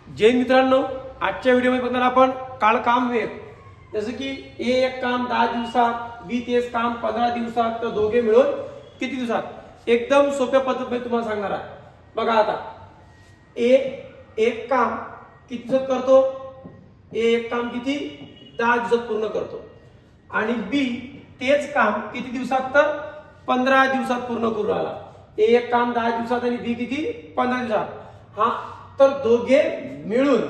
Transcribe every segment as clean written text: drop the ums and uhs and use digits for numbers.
जय मित्रांनो, आजच्या व्हिडिओमध्ये बघणार आपण काळ काम वेग। जसं की ए एक काम 10 दिवसात, बी तेच काम 15 दिवसात, तर दोघे मिळून किती दिवसात। एकदम सोप्या पद्धतीने तुम्हाला सांगणार आहे। बघा आता ए एक काम किती दिवसात करतो, ए एक काम किती 10 दिवसात पूर्ण करतो, आणि बी तेच काम किती दिवसात तर 15 दिवसात पूर्ण करू आला। ए एक काम 10 दिवसात आणि बी किती 15 दिवसात। हा तर दोघे मिळून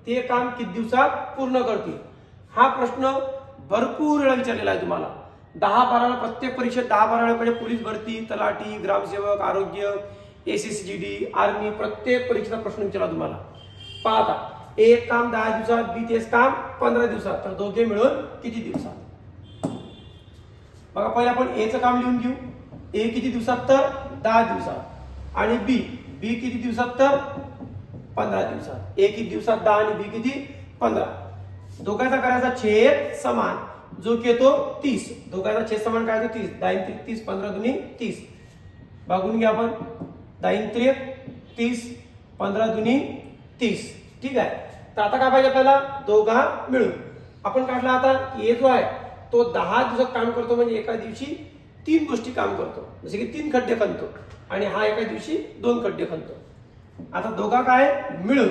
ते काम किती दिवसात पूर्ण करतील। हा प्रश्न भरपूर वेळा विचारलेला आहे तुम्हाला। 10-12 प्रत्येक परीक्षेत 10-12 वेळा पोलीस भरती, तलाठी, ग्रामसेवक, आरोग्य, एसएसजीडी, आर्मी प्रत्येक परीक्षेचा प्रश्न विचारला तुम्हाला। पहा आता एक काम 10 दिवसात, बी तेच काम 15 दिवसात, तर दोघे मिळून किती दिवसात। बघा पहिले आपण ए चं काम लिहून घेऊ। ए किती दिवसात तर 10 दिवसात, आणि बी किती दिवसात तर 15 दिवसात। ए किती दिवसात 10 आणि बी किती 15। दोघांचा करायचा छेद समान, जो की येतो 30। दोघांचा छेद समान काय येतो 30। 10 3 30, 15 दुनी 30। बघून घ्या आपण 10 3 30, 15 दुनी 30। ठीक आहे। तर आता काय पाहिजे आपल्याला, दोघा मिळून आपण काढला आता ए जो आहे तो 10 दिवसात काम करतो, म्हणजे एका दिवशी 3 गोष्टी काम करतो। जसे की 3 खड्डे खणतो, आणि हा एका दिवशी 2 खड्डे खणतो। आता दोघा काय मिळून,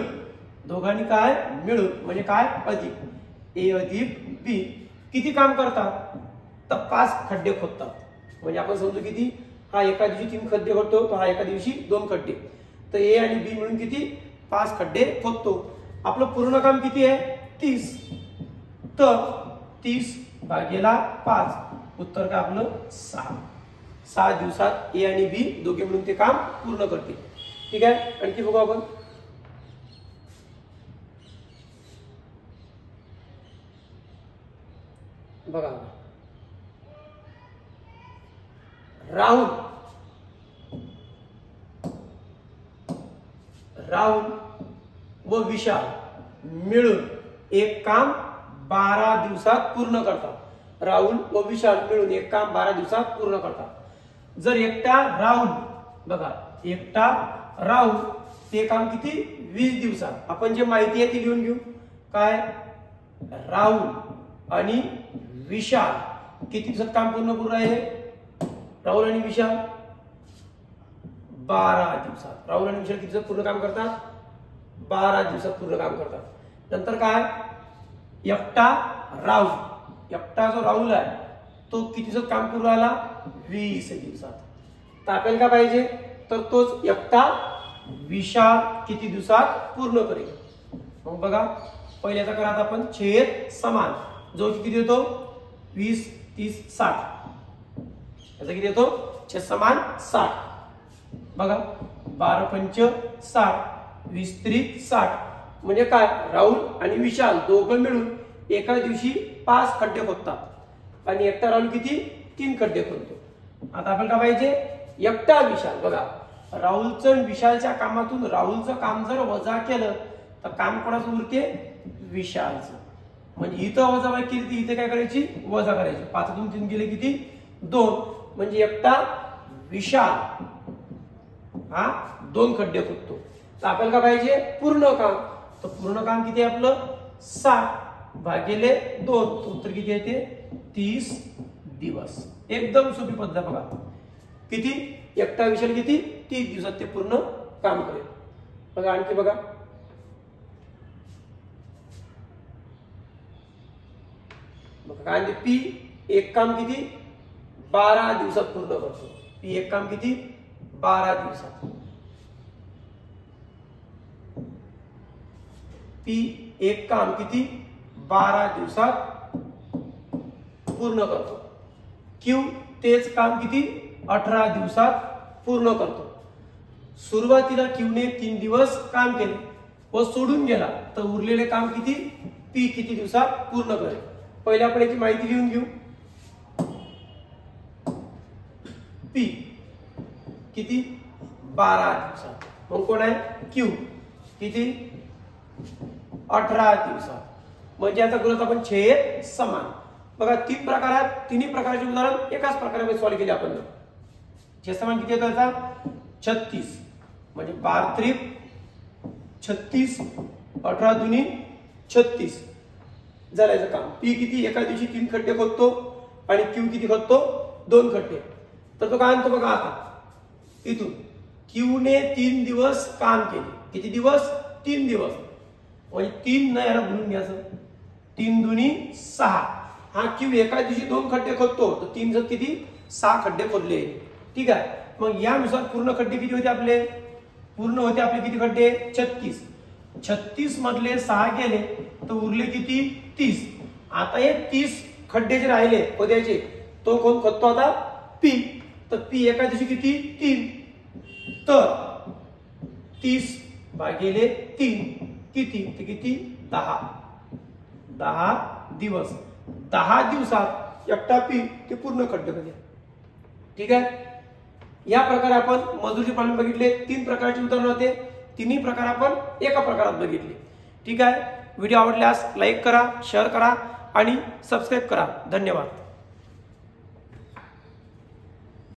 दोघांनी काय मिळून म्हणजे काय अधिक, ए अधिक बी किती काम करतात तर 5 खड्डे खोदतात। म्हणजे आपण समजू किती, हा एका दिवशी 3 खड्डे खोदतो, तो हा एका दिवशी 2 खड्डे, तर ए आणि बी मिळून किती 5 खड्डे खोदतो। आपलं पूर्ण काम किती आहे 30, तर 30 भागेला 5, उत्तर काय आपलं 6। 6 दिवसात ए आणि बी दोघे मिळून ते काम पूर्ण करतील। ठीक आहे। आणखी बघू आपण, बघा राहुल व विशाल मिळून एक काम 12 दिवसात पूर्ण करतात। राहुल व विशाल मिळून एक काम 12 दिवसात पूर्ण करतात। जर एकटा राहुल, बघा एकटा राहुल ते काम किती 20 दिवसात। आपण जे माहिती आहे ती लिहून घेऊ। काय, राहुल आणि विशाल किती दिवसात काम पूर्ण करू आहे, राहुल आणि विशाल 12 दिवसात। राहुल आणि विशाल किती दिवसात पूर्ण काम करतात, 12 दिवसात पूर्ण काम करतात। नंतर काय, एकटा राहुल, एकटा जो राहुल आहे तो किती दिवसात काम करू आला 20 दिवसात। तर आपल्याला काय पाहिजे, तर तोच एकटा विशाल किती दिवसात पूर्ण करेल। मग बघा पहिल्याचा करा आता आपण छेद समान, जो किती देतो 20 30 60, याचा किती येतो छेद समान 60। बघा 12 पंच 60, 20 त्रिक 60, म्हणजे काय राहुल आणि विशाल दोघं मिळून एका दिवशी 5 खड्डे खोदतात, आणि एकटा राहुल किती 3 खड्डे खोदतो। आता आपल्याला काय पाहिजे, एकटा विशाल। बघा राहुलचं विशालच्या कामातून राहुलचं काम जर वजा केलं तर काम कोणाचं उरते, विशालचं। म्हणजे इथं वजाबाकी केली, इथे काय करायची वजा करायची। 5तून 3 गेले किती 2, म्हणजे एकटा विशाल हा 2 खड्डे खोदतो। तर आपल्याला काय पाहिजे पूर्ण काम, तर पूर्ण काम किती आहे आपलं 60 भागिले 2, उत्तर किती येते 30 दिवस। एकदम सोपी पद्धत बघा। किती एकटा विशाल किती 30 दिवसात ते पूर्ण काम करेल। बघा आणखी बघा, काय पी एक काम किती 12 दिवसात पूर्ण करतो। पी एक काम किती 12 दिवसात। पी एक काम किती 12 दिवसात पूर्ण करतो। क्यू तेच काम किती 18 दिवसात पूर्ण करतो। सुरुवातीला क्यूने 3 दिवस काम केले व सोडून गेला, तर उरलेले काम किती पी किती दिवसात पूर्ण करेल। पहिले आपण याची माहिती लिहून घेऊ। पी किती 12 दिवसात, मग कोण आहे क्यू किती 18 दिवसात। म्हणजे याचा गुणोत्तर आपण छेद समान। बघा 3 प्रकार आहेत, तिन्ही प्रकारचे उदाहरण एकाच प्रकारे सॉल्व्ह केले आपण। छेद समान किती येतो याचा 36, म्हणजे 12 त्रिक 36 18 दुनी 36 झालं याचं काम. पी किती एका दिवशी 3 खड्डे खोदतो आणि क्यू किती खोदतो 2 खड्डे. तर तो काय म्हणतो बघा आता इथून क्यू ने 3 दिवस काम केले. किती दिवस 3 दिवस म्हणजे 3 नाही याला म्हणून घ्यायचं 3 दुनी 6. हा क्यू एका दिवशी 2 खड्डे खोदतो तर 3 जर किती 6 खड्डे खोदले. ठीक आहे. मग यानुसार पूर्ण खड्डे किती होते आपले पूर्ण होते आपले किती खड्डे 36. 36 मधले 6 गेले तर उरले किती 30. आता हे 30 खड्डे जे राहिले खोदायचे तो कोण खोदतो आता पी. तर पी एका दिवशी किती 3 तर 30 भागिले 3 किती ते किती 10 दिवस. 10 दिवसात एकटा पी ते पूर्ण खड्डे खोदले. ठीक आहे. या प्रकारे आपण मजुरीचे प्रॉब्लेम बघितले. 3 प्रकारचे उदाहरण होते. तिन्ही प्रकार आपण एका प्रकारात बघितले. ठीक आहे. व्हिडिओ आवडल्यास लाईक करा शेअर करा आणि सबस्क्राईब करा. धन्यवाद.